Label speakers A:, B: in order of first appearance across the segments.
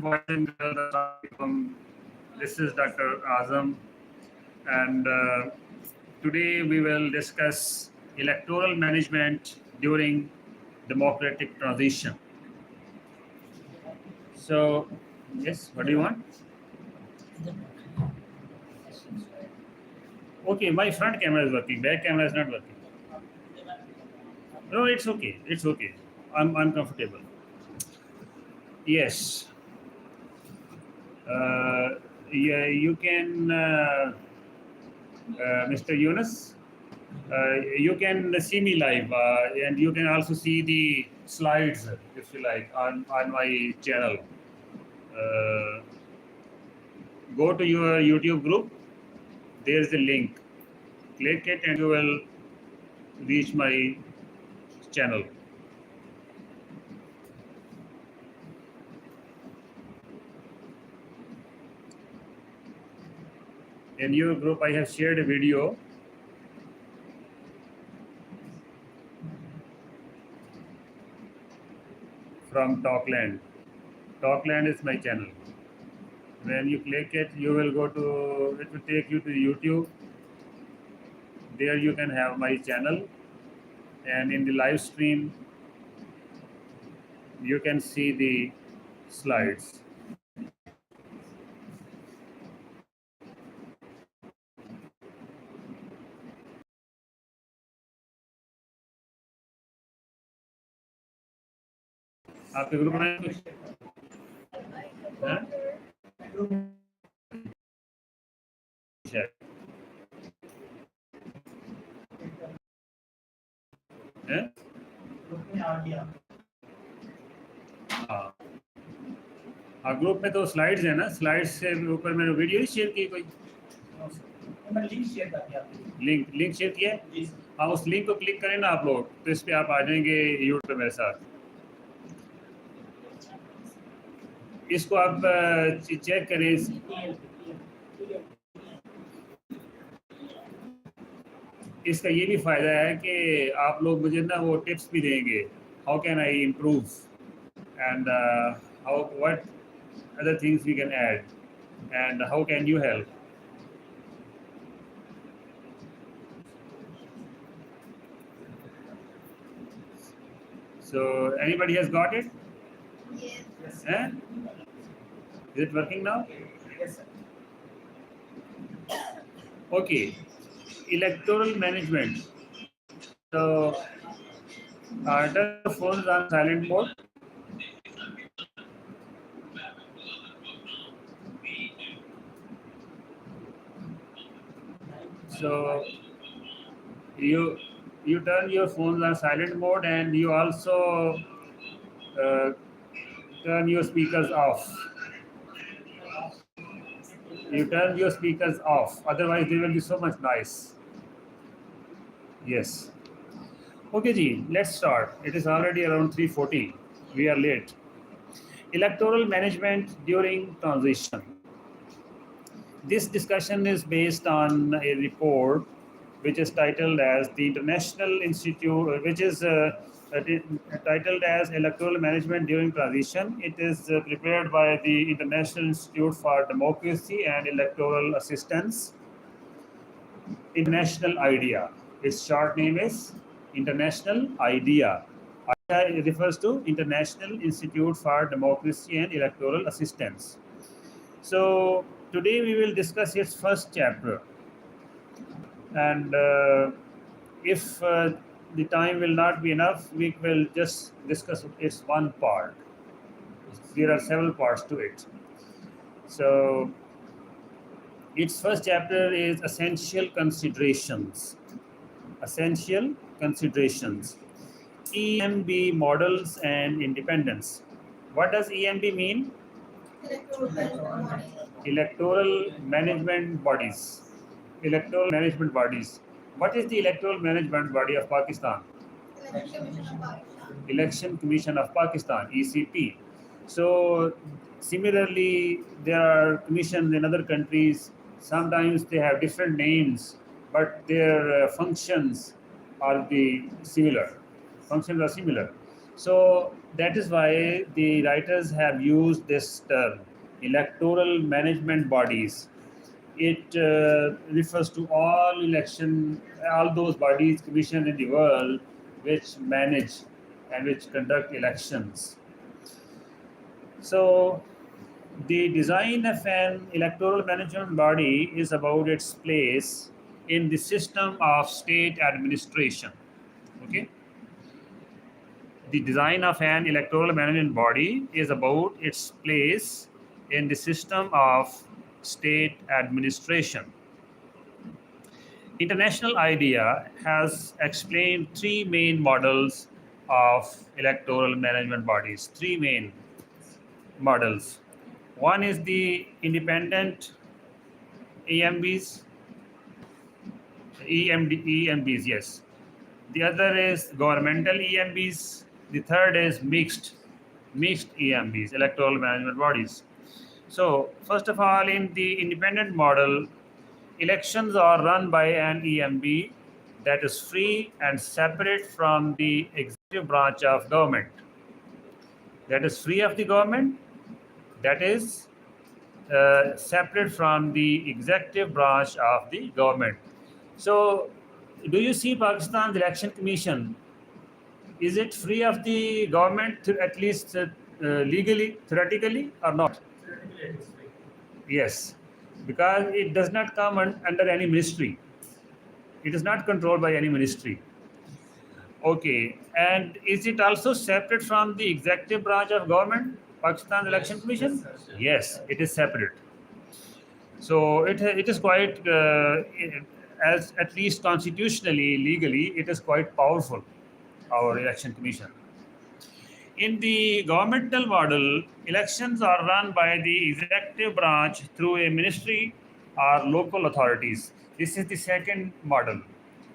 A: boys and girls, Assalamualaikum. This is Dr. Azam, and today we will discuss electoral management during democratic transition. So, yes, what do you want? Okay, my front camera is working, back camera is not working. No, it's okay. It's okay. I'm comfortable. Yes. Yeah, you can, Mr. Yunus, you can see me live, and you can also see the slides, if you like, on my channel. Uh, Go to your YouTube group. There's the link. Click it, and you will reach my channel. In your group, I have shared a video. From Talkland. Talkland is my channel. When you click it, you will go to, it will take you to YouTube. There you can have my channel, and in the live stream, you can see the slides. आपके group में कुछ हैं? हैं? हाँ, group में तो slides है ना, स्लाइड्स से ऊपर मैंने वीडियो ही शेयर की कोई लिंक शेयर किया है। हाँ, उस लिंक को क्लिक करें ना आप लोग, तो इस पे आप आ जाएंगे यूट्यूब पे मेरे साथ। इसको आप चेक करें। इसका ये भी फ़ायदा है कि आप लोग मुझे ना वो टिप्स भी देंगे, how can I improve and how what other things we can add and how can you help. So anybody has got it?
B: Yes.
A: Eh? Is it working now?
B: Yes, sir.
A: Okay. Electoral management. So turn the phones on silent mode. So you turn your phones on silent mode, and you also turn your speakers off. You turn your speakers off, otherwise there will be so much noise. Yes. Okay ji, let's start. It is already around 3:40. We are late. Electoral management during transition. This discussion is based on a report which is titled as the International Institute, which is titled as Electoral Management During Transition. It is prepared by the International Institute for Democracy and Electoral Assistance, International IDEA. Its short name is International IDEA. IDEA refers to International Institute for Democracy and Electoral Assistance. So today we will discuss its first chapter. And if the time will not be enough, we will just discuss its one part. There are several parts to it. So its first chapter is essential considerations. Essential considerations. EMB models and independence. What does EMB mean? Electoral management bodies. Electoral management bodies. What is the electoral management body of Pakistan? Election Commission of Pakistan, ECP. So similarly, there are commissions in other countries. Sometimes they have different names, but their functions are similar. So That is why the writers have used this term, electoral management bodies. It refers to all those bodies, commission in the world which manage and which conduct elections. So, the design of an electoral management body is about its place in the system of state administration. Okay? The design of an electoral management body is about its place in the system of state administration. International IDEA has explained three main models of electoral management bodies. Three main models. One is the independent EMBs, EMBs, yes. The other is governmental EMBs. The third is mixed EMBs, electoral management bodies. So, first of all, in the independent model, elections are run by an EMB that is free and separate from the executive branch of government. That is free of the government, that is separate from the executive branch of the government. So, do you see Pakistan's election commission? Is it free of the government, at least legally, theoretically, or not?
B: Theoretically, it is free.
A: Yes, because it does not come under any ministry. It is not controlled by any ministry. Okay, and is it also separate from the executive branch of government, Pakistan Election Commission?
B: Yes, sir.
A: Yes, it is separate. So it is quite, as at least constitutionally, legally, it is quite powerful, our election commission. In the governmental model, elections are run by the executive branch through a ministry or local authorities. This is the second model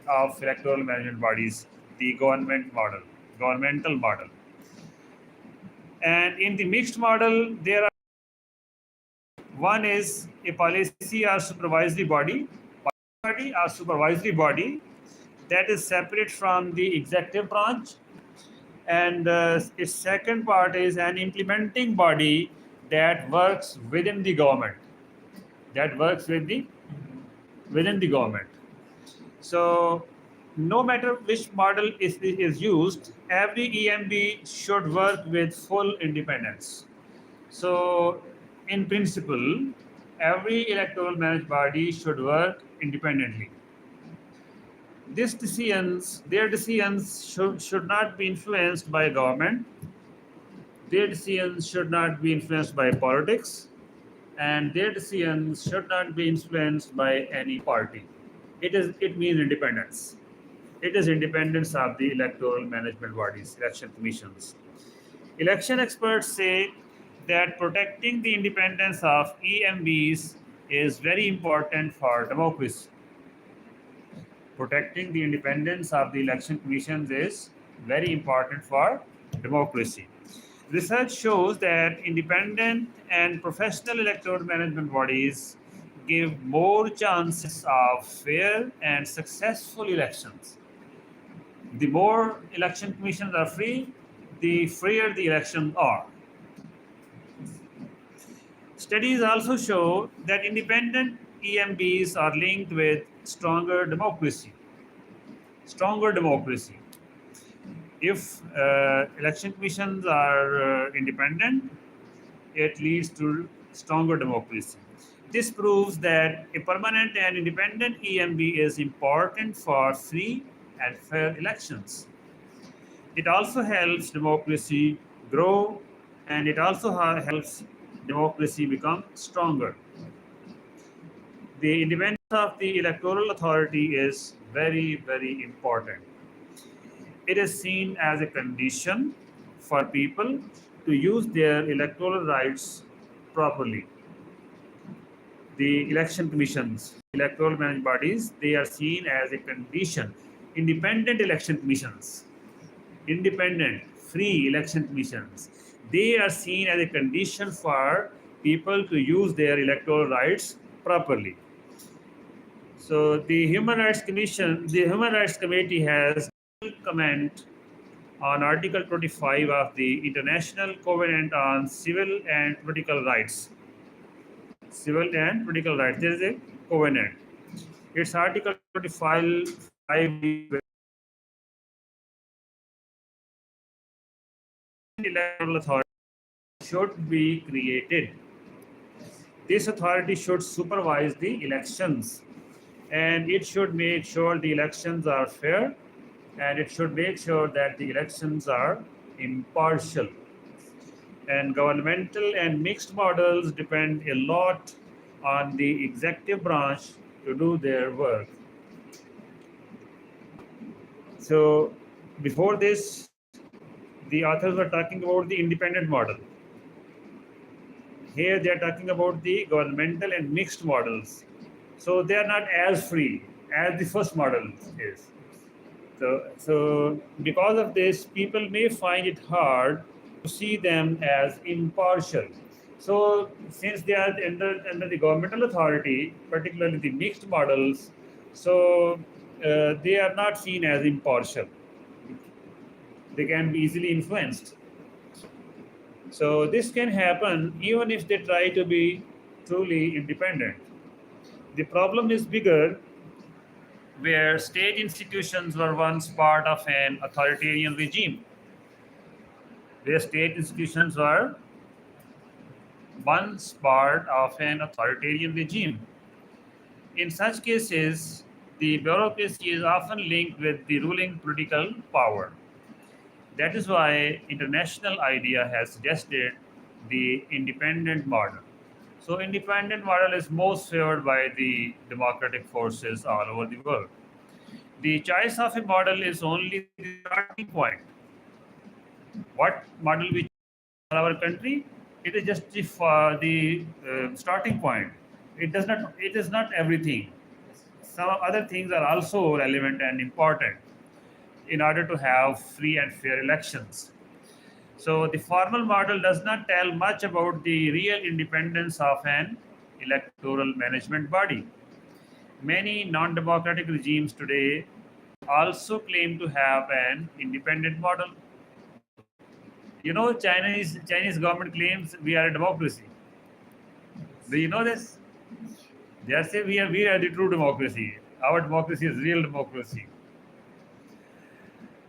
A: of electoral management bodies, the governmental model. And in the mixed model, there are one is a policy or supervisory body that is separate from the executive branch, and its second part is an implementing body that works within the government, within the government. So no matter which model is used, every EMB should work with full independence. So in principle, every electoral managed body should work independently. Their decisions should not be influenced by government. Their decisions should not be influenced by politics, and their decisions should not be influenced by any party. It means independence. It is independence of the electoral management bodies, election commissions. Election experts say that protecting the independence of EMBs is very important for democracy. Protecting the independence of the election commissions is very important for democracy. Research shows that independent and professional electoral management bodies give more chances of fair and successful elections. The more election commissions are free, the freer the elections are. Studies also show that independent EMBs are linked with stronger democracy. If election commissions are independent, it leads to stronger democracy. This proves that a permanent and independent EMB is important for free and fair elections. It also helps democracy grow, and it also helps democracy become stronger. The independence of the electoral authority is very, very important. It is seen as a condition for people to use their electoral rights properly. The election commissions, electoral management bodies, they are seen as a condition. Independent election commissions, independent, free election commissions, they are seen as a condition for people to use their electoral rights properly. So the Human Rights Committee has comment on Article 25 of the International Covenant on Civil and Political Rights. Civil and political rights. There is a covenant. It's Article 25 electoral authority should be created. This authority should supervise the elections and it should make sure the elections are fair and it should make sure that the elections are impartial. And governmental and mixed models depend a lot on the executive branch to do their work. So, before this, the authors were talking about the independent model. Here they are talking about the governmental and mixed models. So they are not as free as the first model is. So because of this, people may find it hard to see them as impartial. So since they are under the governmental authority, particularly the mixed models, so they are not seen as impartial. They can be easily influenced. So this can happen even if they try to be truly independent. The problem is bigger where state institutions were once part of an authoritarian regime. Where state institutions were once part of an authoritarian regime. In such cases, the bureaucracy is often linked with the ruling political power. That is why international idea has suggested the independent model. So independent model is most favored by the democratic forces all over the world. The choice of a model is only the starting point. What model we choose for our country? It is just the starting point. It does not. It is not everything. Some other things are also relevant and important in order to have free and fair elections. So the formal model does not tell much about the real independence of an electoral management body. Many non-democratic regimes today also claim to have an independent model. You know, Chinese government claims we are a democracy. Do you know this? They say we are the true democracy. Our democracy is real democracy.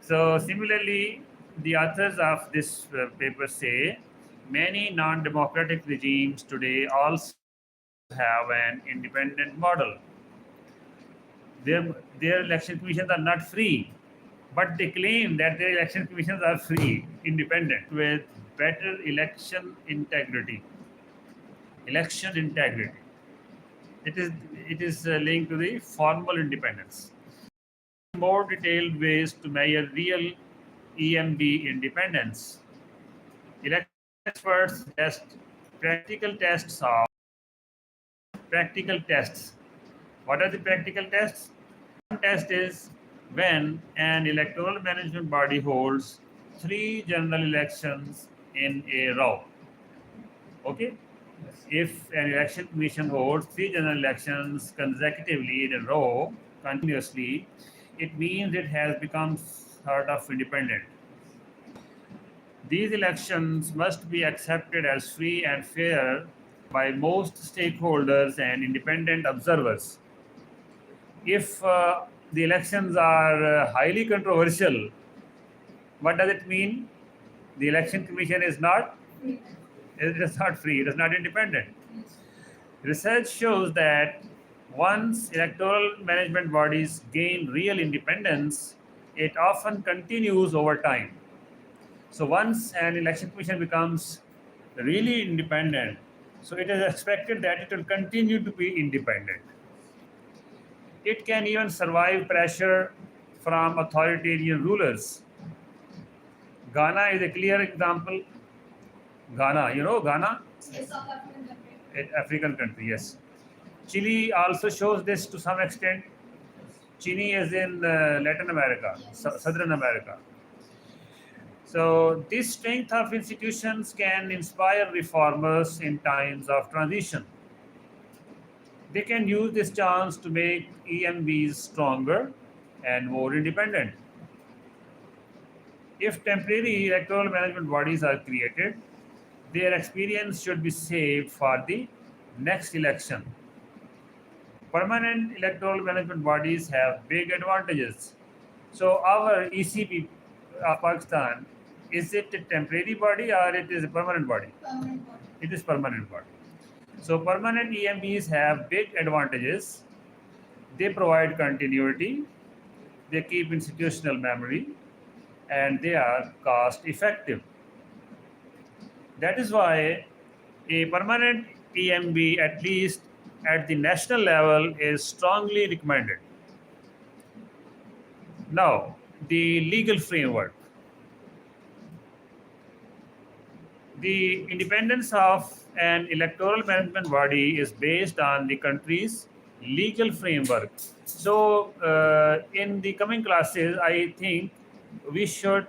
A: So similarly, the authors of this paper say many non-democratic regimes today also have an independent model. Their election commissions are not free, but they claim that their election commissions are free, independent, with better integrity. Election integrity. It is linked to the formal independence. More detailed ways to measure real EMB independence. Election experts test practical tests of practical tests. What are the practical tests? One test is when an electoral management body holds 3 general elections in a row. Okay? If an election commission holds 3 general elections consecutively in a row, continuously, it means it has become sort of independent. These elections must be accepted as free and fair by most stakeholders and independent observers. If the elections are highly controversial, what does it mean? The election commission is not it is not free, it is not independent. Research shows that once electoral management bodies gain real independence, it often continues over time. So once an election commission becomes really independent, so it is expected that it will continue to be independent. It can even survive pressure from authoritarian rulers. Ghana is a clear example. Ghana, you know Ghana?
B: Yes, South African country.
A: An African country, yes. Chile also shows this to some extent. Chile is in Latin America,
B: Yes.
A: Southern America. So, this strength of institutions can inspire reformers in times of transition. They can use this chance to make EMBs stronger and more independent. If temporary electoral management bodies are created, their experience should be saved for the next election. Permanent electoral management bodies have big advantages. So our ECB of Pakistan, is it a temporary body or it is a permanent body?
B: Permanent body.
A: It is permanent body. So permanent EMBs have big advantages. They provide continuity, they keep institutional memory, and they are cost effective. That is why a permanent EMB, at least at the national level, is strongly recommended. Now, the legal framework. The independence of an electoral management body is based on the country's legal framework. So, in the coming classes, I think we should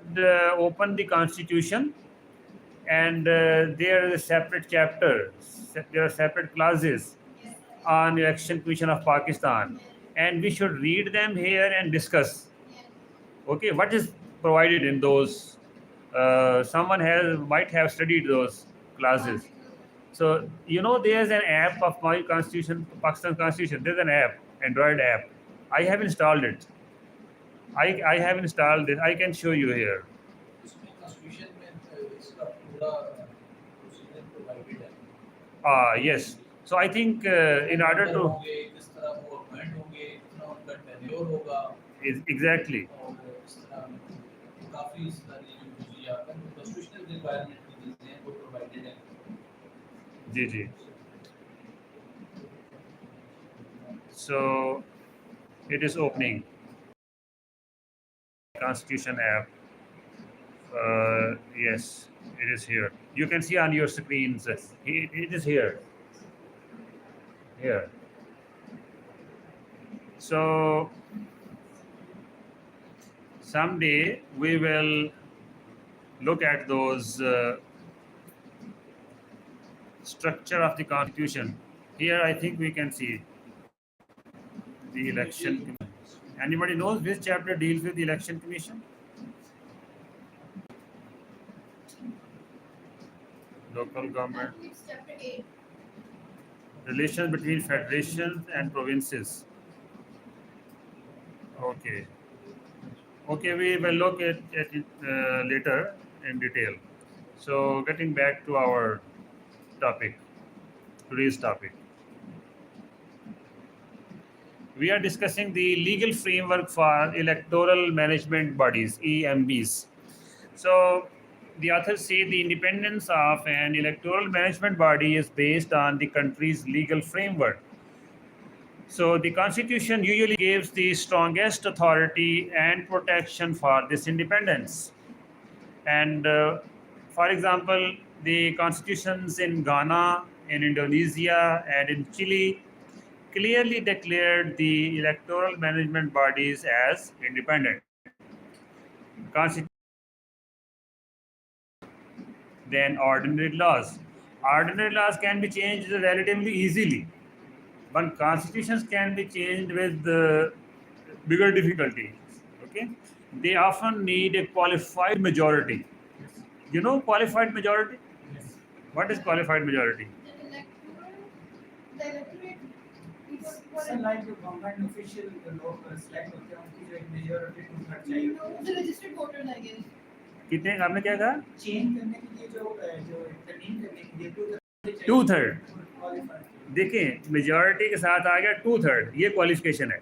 A: open the constitution, and there is a separate chapter, there are separate clauses
B: Yes.
A: on election commission of Pakistan, and we should read them here and discuss.
B: Yes.
A: Okay, what is provided in those? Someone might have studied those classes. So there's an app of my constitution, Pakistan constitution. There's an app, Android app. I have installed it. I have installed it. I can show you here.
C: इसमें constitution में इसका पूरा procedure provided है.
A: Yes. So I think in order to
C: होंगे, किस तरह वो appoint होंगे, कितना उनका tenure होगा,
A: exactly.
C: और इस तरह काफी सारी जो चीजें आकर constitutional requirement की चीजें हैं वो provided हैं.
A: जी. So it is opening. Constitution app. Yes, it is here. You can see on your screens. It is here. Here. So someday we will look at those structure of the constitution. Here I think we can see the election commission. Anybody knows which chapter deals with the election commission? Local government.
B: It's chapter 8.
A: Relations between federations and provinces. Okay, we will look at it later in detail. So getting back to our topic, today's topic. We are discussing the legal framework for electoral management bodies, EMBs. So the authors say the independence of an electoral management body is based on the country's legal framework. So the constitution usually gives the strongest authority and protection for this independence. And for example, the constitutions in Ghana, in Indonesia, and in Chile clearly declared the electoral management bodies as independent. Then ordinary laws. Ordinary laws can be changed relatively easily, but constitutions can be changed with bigger difficulty. Okay, they often need a qualified majority. You know qualified majority?
C: Yes.
A: What is qualified majority?
B: The electorate.
D: Sir like जो government official लोग select होते हैं उनकी जो एक majority 2/3 चाहिए
B: The registered voters, I guess.
A: कितने आपने क्या कहा?
D: चेंज करने के लिए जो इंटरवीन करने के लिए 2/3
A: 2/3.
D: क्वालिफाइड
A: देखिए मेजॉरिटी के साथ आ गया 2/3, ये क्वालिफिकेशन है,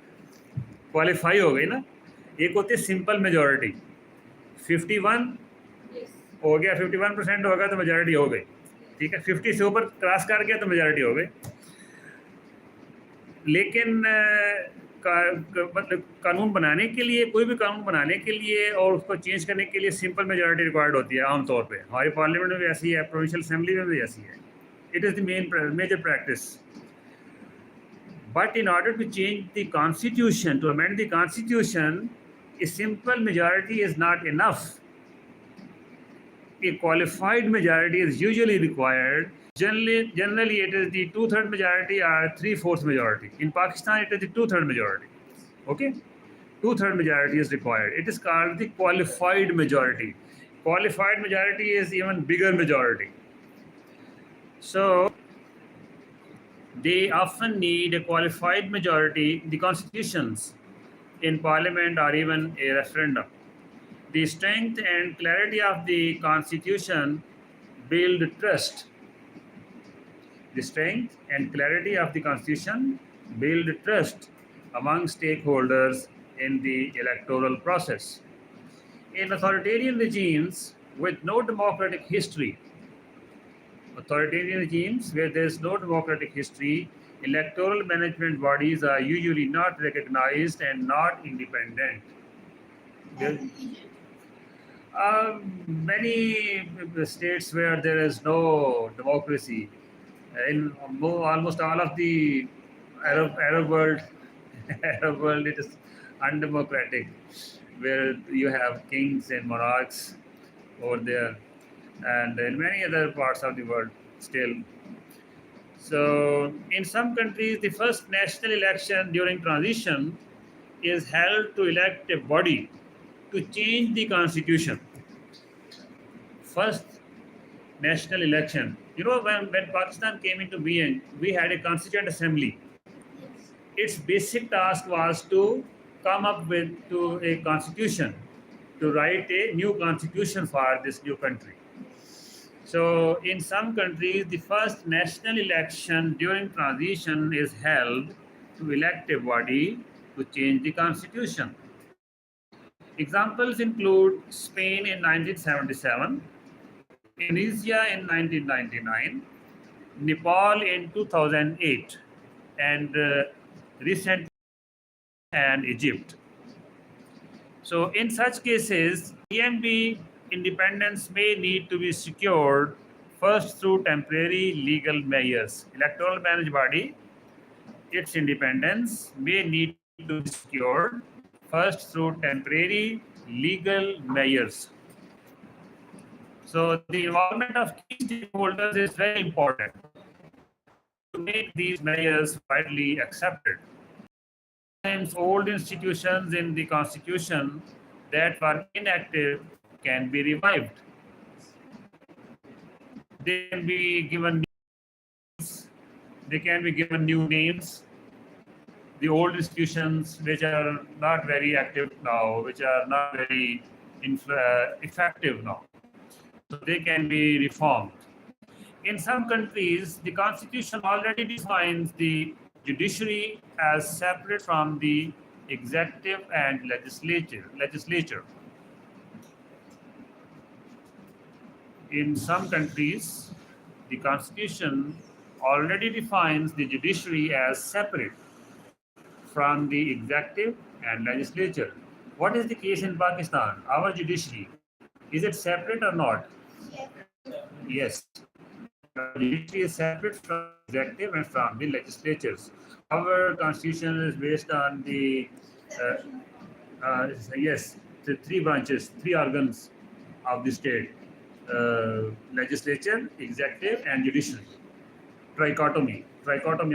A: क्वालिफाई हो गई ना. एक होती है सिंपल मेजॉरिटी, 51
B: Yes.
A: हो गया, 51% होगा तो मेजॉरिटी हो गई. ठीक है, 50 से ऊपर क्रॉस कर गया तो मेजॉरिटी हो गई. लेकिन मतलब कानून बनाने के लिए, कोई भी कानून बनाने के लिए और उसको चेंज करने के लिए सिंपल मेजॉरिटी रिक्वायर्ड होती है आमतौर पे. हमारी पार्लियामेंट में भी ऐसी है, प्रोविंशियल असेंबली में भी ऐसी है. It is the major practice. But in order to change the constitution, to amend the constitution, a simple majority is not enough. A qualified majority is usually required. Generally it is the 2/3 majority or 3/4 majority. In Pakistan, it is the 2/3 majority. Okay, 2/3 majority is required. It is called the qualified majority. Qualified majority is even bigger majority. So they often need a qualified majority, the constitutions in parliament or even a referendum. The strength and clarity of the constitution build trust. The strength and clarity of the constitution build trust among stakeholders in the electoral process. In authoritarian regimes with no democratic history, authoritarian regimes where there is no democratic history, electoral management bodies are usually not recognized and not independent.
B: As in Egypt.
A: Many states where there is no democracy, in almost all of the Arab world, Arab world, it is undemocratic, where you have kings and monarchs over there, and in many other parts of the world still. So, in some countries, the first national election during transition is held to elect a body to change the constitution. First national election. You know, when Pakistan came into being, we had a constituent assembly.
B: Yes.
A: Its basic task was to come up with to a constitution, to write a new constitution for this new country. So, in some countries, the first national election during transition is held to elect a body to change the constitution. Examples include Spain in 1977, Indonesia in 1999, Nepal in 2008, and recently and Egypt. So, in such cases, EMB independence may need to be secured first through temporary legal measures. Electoral managed body, its independence may need to be secured first through temporary legal measures. So, the involvement of key stakeholders is very important to make these measures widely accepted. Sometimes old institutions in the constitution that were inactive can be revived. They can be given names, they can be given new names. The old institutions which are not very active now, which are not very effective now, so they can be reformed. In some countries, the constitution already defines the judiciary as separate from the executive and legislature. In some countries, the constitution already defines the judiciary as separate from the executive and legislature. What is the case in Pakistan? Our judiciary, is it separate or not?
B: Yes.
A: Yes. The judiciary is separate from the executive and from the legislatures. Our constitution is based on the
B: Separation
A: yes, the three branches, three organs of the state: legislature, executive, and judiciary. Trichotomy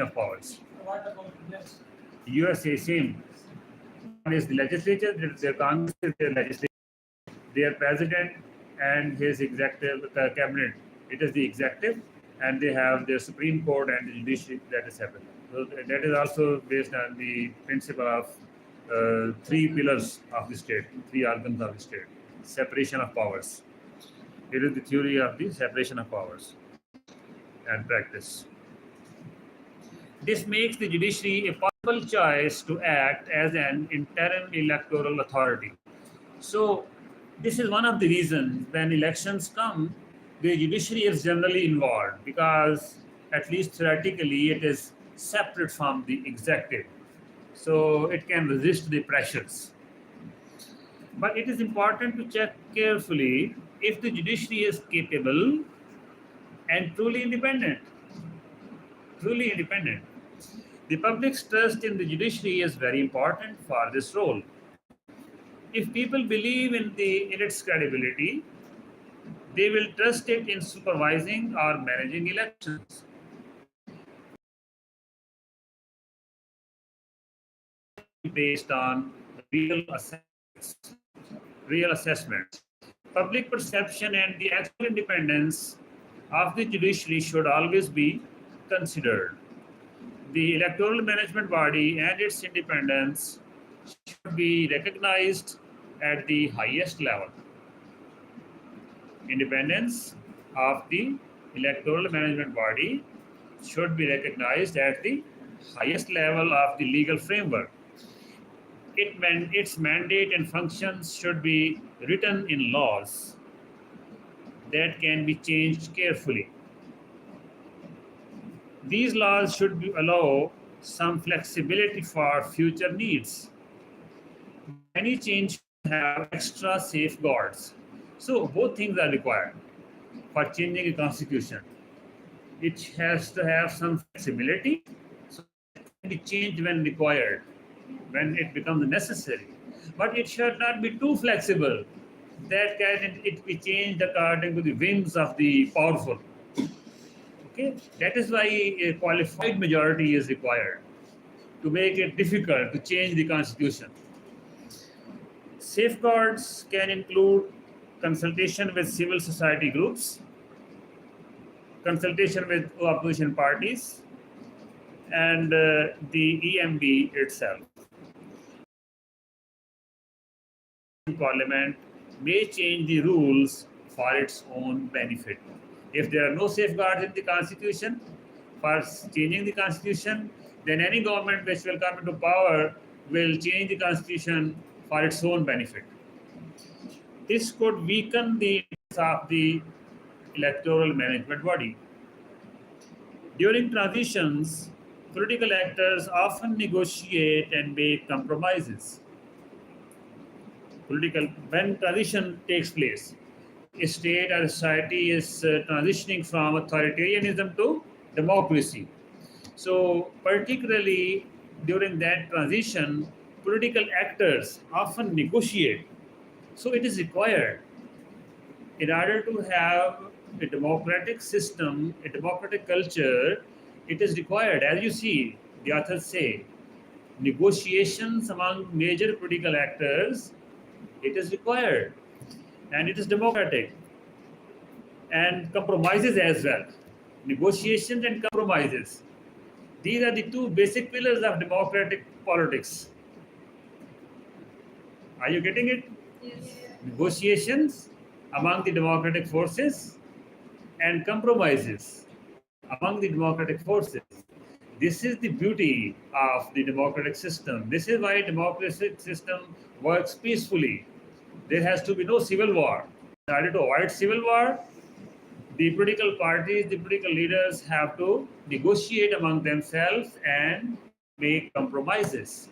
A: of powers.
D: What about this?
A: USA same. One is the legislature, their Congress is their legislature, their president and his executive cabinet. It is the executive, and they have their Supreme Court and the judiciary that is separate. So that is also based on the principle of three pillars of the state, three organs of the state, separation of powers. It is the theory of the separation of powers and practice. This makes the judiciary a possible choice to act as an interim electoral authority. So, this is one of the reasons when elections come, the judiciary is generally involved because, at least theoretically, it is separate from the executive. So, it can resist the pressures. But it is important to check carefully if the judiciary is capable and truly independent. Truly independent. The public's trust in the judiciary is very important for this role. If people believe in its credibility, they will trust it in supervising or managing elections. Based on real assessments. public perception and the actual independence of the judiciary should always be considered. The electoral management body and its independence should be recognized at the highest level. Independence of the electoral management body should be recognized at the highest level of the legal framework. Its mandate and functions should be written in laws that can be changed carefully. These laws should allow some flexibility for future needs. Any change have extra safeguards. So both things are required for changing a constitution. It has to have some flexibility, so it can be changed when required, when it becomes necessary. But it should not be too flexible that can it be changed according to the whims of the powerful. Okay, that is why a qualified majority is required to make it difficult to change the constitution. Safeguards can include consultation with civil society groups, consultation with opposition parties, and the EMB itself. Parliament may change the rules for its own benefit. If there are no safeguards in the constitution for changing the constitution, then any government which will come into power will change the constitution for its own benefit. This could weaken the interests of the electoral management body. During transitions, political actors often negotiate and make compromises. When transition takes place, a state or a society is transitioning from authoritarianism to democracy. So, particularly during that transition, political actors often negotiate. So, it is required in order to have a democratic system, a democratic culture. It is required, as you see, the authors say, negotiations among major political actors. It is required, and it is democratic, and compromises as well. Negotiations and compromises. These are the two basic pillars of democratic politics. Are you getting it?
B: Yes.
A: Negotiations among the democratic forces and compromises among the democratic forces. This is the beauty of the democratic system. This is why democratic system works peacefully. There has to be no civil war. In order to avoid civil war, the political parties, the political leaders have to negotiate among themselves and make compromises.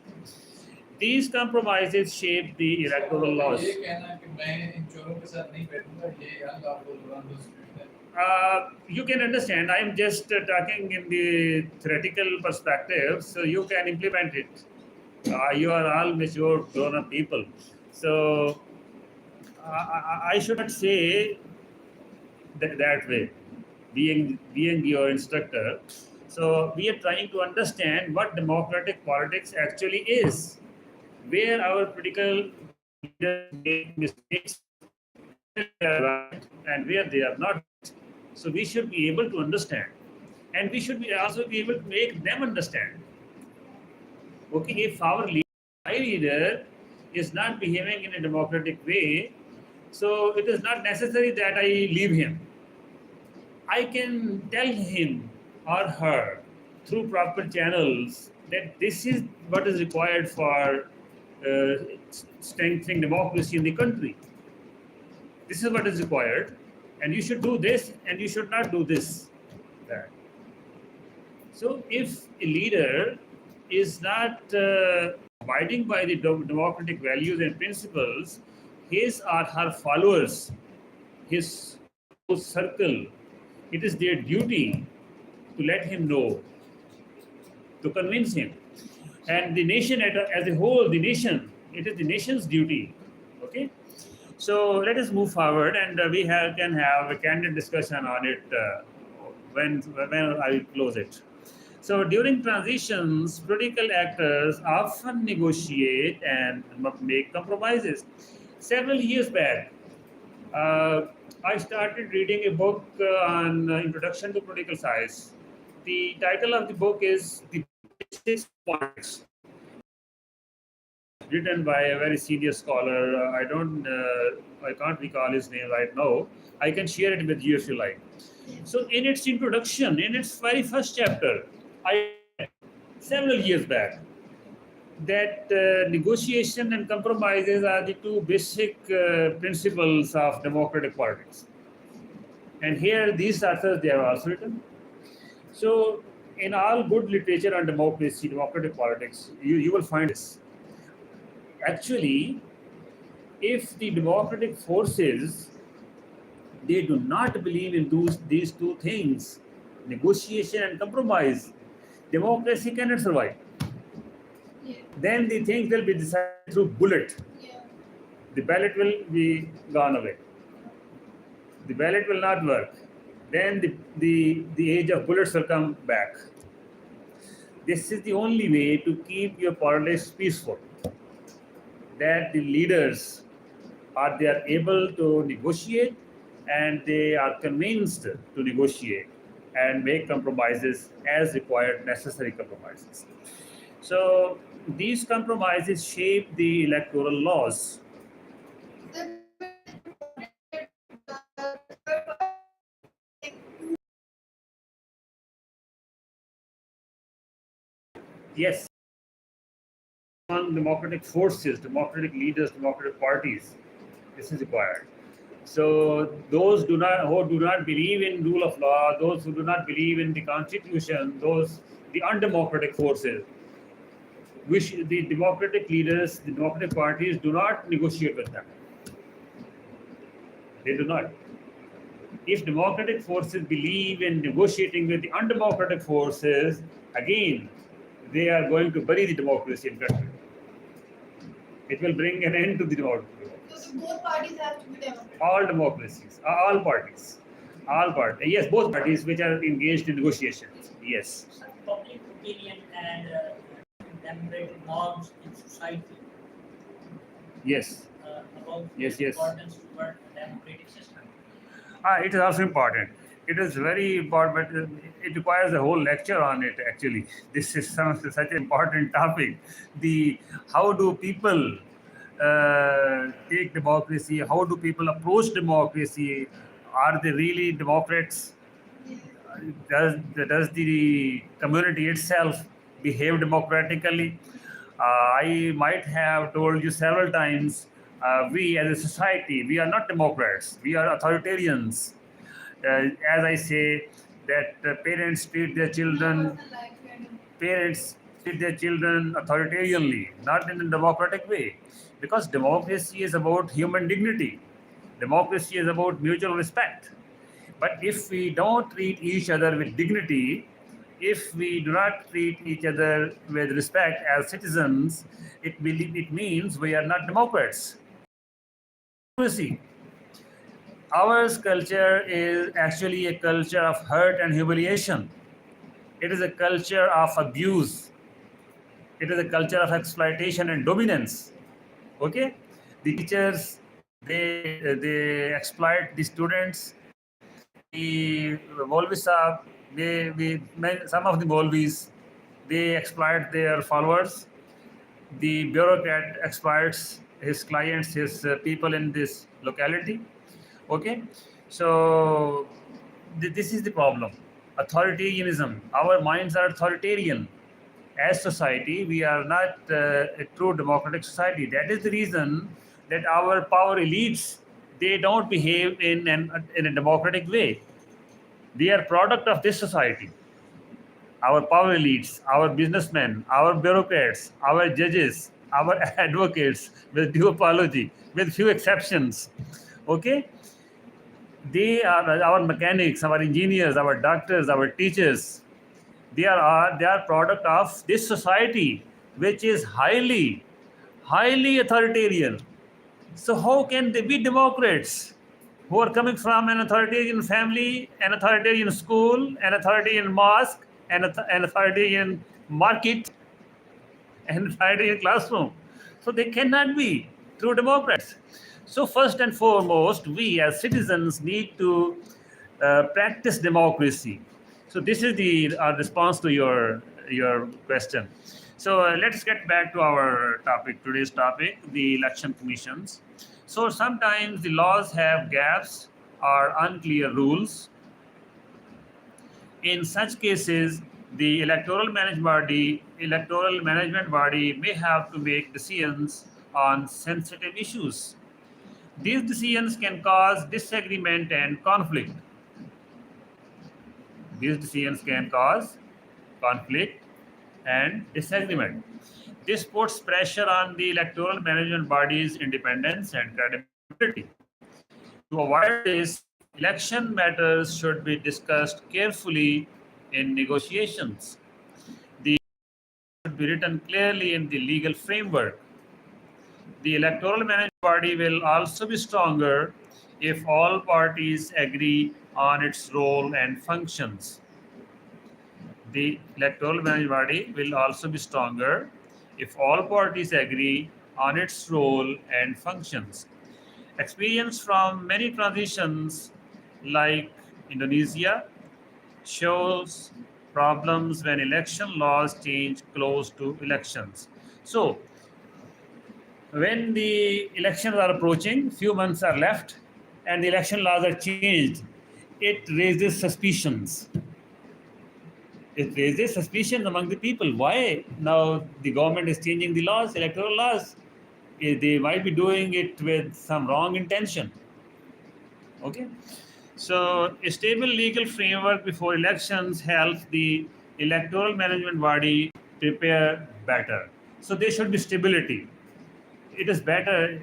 A: These compromises shape the electoral laws.
C: ये कहना कि मैं इन चोरों के साथ नहीं बैठूंगा, ये अंग आपको constitution है.
A: You can understand, I am just talking in the theoretical perspective, so you can implement it. You are all mature, grown-up people. So, I should not say that way, being your instructor. So, we are trying to understand what democratic politics actually is, where our political leaders make mistakes, and where they are not. So we should be able to understand, and we should also be able to make them understand. Okay, if our leader is not behaving in a democratic way, so it is not necessary that I leave him. I can tell him or her through proper channels that this is what is required for strengthening democracy in the country. This is what is required, and you should do this, and you should not do this. That. So, if a leader is not abiding by the democratic values and principles, his or her followers, his close circle, it is their duty to let him know, to convince him. And the nation as a whole, the nation, it is the nation's duty. Okay? So let us move forward, and we can have a candid discussion on it when I will close it. So during transitions, political actors often negotiate and make compromises. Several years back, I started reading a book on Introduction to Political Science. The title of the book is The Basics of Politics, written by a very senior scholar. I can't recall his name right now. I can share it with you if you like. So, in its introduction, in its very first chapter, I several years back that negotiation and compromises are the two basic principles of democratic politics. And here, these authors they have also written. So, in all good literature on democracy, democratic politics, you will find this. Actually, if the democratic forces they do not believe in these two things, negotiation and compromise, democracy cannot survive.
B: Yeah.
A: Then the things will be decided through bullet.
B: Yeah.
A: The ballot will be gone away. The ballot will not work. Then the age of bullets will come back. This is the only way to keep your politics peaceful. That the leaders they are able to negotiate and they are convinced to negotiate and make compromises as required, necessary compromises. So these compromises shape the electoral laws. Yes, among democratic forces, democratic leaders, democratic parties, this is required. So those who do not believe in rule of law, those who do not believe in the constitution, the undemocratic forces, which the democratic leaders, the democratic parties do not negotiate with them. They do not. If democratic forces believe in negotiating with the undemocratic forces, again, they are going to bury the democracy in country. It will bring an end to the democracy.
B: So both parties have to be democratic.
A: All democracies, all parties, yes, both parties which are engaged in negotiations. Yes,
E: Public opinion and democratic norms in society
A: yes,
E: about
A: Yes,
E: the
A: yes.
E: importance toward a democratic system.
A: it is also important. It is very important, but it requires a whole lecture on it. Actually, this is such an important topic. The how do people take democracy? How do people approach democracy? Are they really democrats? Does the community itself behave democratically? I might have told you several times, we as a society, we are not democrats. We are authoritarians. As I say, that parents treat their children, parents treat their children authoritarianly, not in a democratic way, because democracy is about human dignity. Democracy is about mutual respect. But if we don't treat each other with dignity, if we do not treat each other with respect as citizens, it means we are not democrats. Democracy. Our culture is actually a culture of hurt and humiliation. It is a culture of abuse. It is a culture of exploitation and dominance. Okay, the teachers they exploit the students. The Volvis are some of the Volvis they exploit their followers. The bureaucrat exploits his clients, his people in this locality. Okay, so this is the problem. Authoritarianism. Our minds are authoritarian. As society, we are not a true democratic society. That is the reason that our power elites they don't behave in a democratic way. They are product of this society. Our power elites, our businessmen, our bureaucrats, our judges, our advocates, with due apology, with few exceptions. Okay, they are our mechanics, our engineers, our doctors, our teachers. They are product of this society, which is highly authoritarian. So how can they be democrats who are coming from an authoritarian family, an authoritarian school, an authoritarian mosque, an authoritarian market, an authoritarian classroom? So they cannot be true democrats. So first and foremost, we as citizens need to practice democracy. So this is the our response to your question. So let's get back to our topic, today's topic, the election commissions. So sometimes the laws have gaps or unclear rules. In such cases, the electoral management body may have to make decisions on sensitive issues. These decisions can cause disagreement and conflict. These decisions can cause conflict and disagreement. This puts pressure on the electoral management body's independence and credibility. To avoid this, election matters should be discussed carefully in negotiations. The should be written clearly in the legal framework. The electoral management body will also be stronger if all parties agree on its role and functions. The electoral management body will also be stronger if all parties agree on its role and functions. Experience from many transitions like Indonesia shows problems when election laws change close to elections. So when the elections are approaching, few months are left, and the election laws are changed, it raises suspicions. It raises suspicions among the people. Why now the government is changing the laws, electoral laws? They might be doing it with some wrong intention. Okay. So a stable legal framework before elections helps the electoral management body prepare better. So there should be stability. It is better.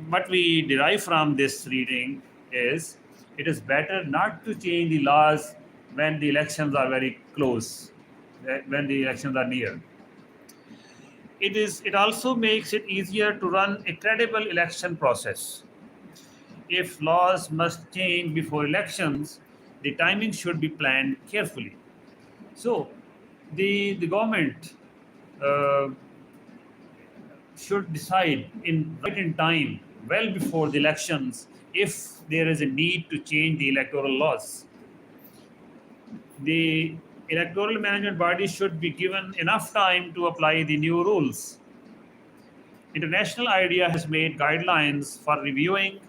A: What we derive from this reading is it is better not to change the laws when the elections are very close, when the elections are near. It also makes it easier to run a credible election process. If laws must change before elections, the timing should be planned carefully. So the government uh, should decide in time, well before the elections, if there is a need to change the electoral laws. The electoral management body should be given enough time to apply the new rules. International IDEA has made guidelines for reviewing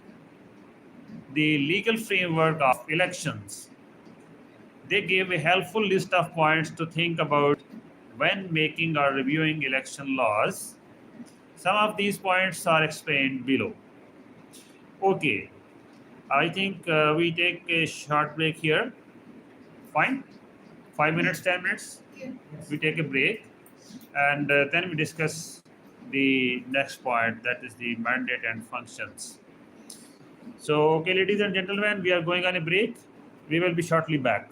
A: the legal framework of elections. They gave a helpful list of points to think about when making or reviewing election laws. Some of these points are explained below. Okay, I think we take a short break here. Fine? 5 minutes, 10 minutes?
B: Yeah.
A: We take a break and then we discuss the next point, that is the mandate and functions. So, okay, ladies and gentlemen, we are going on a break. We will be shortly back.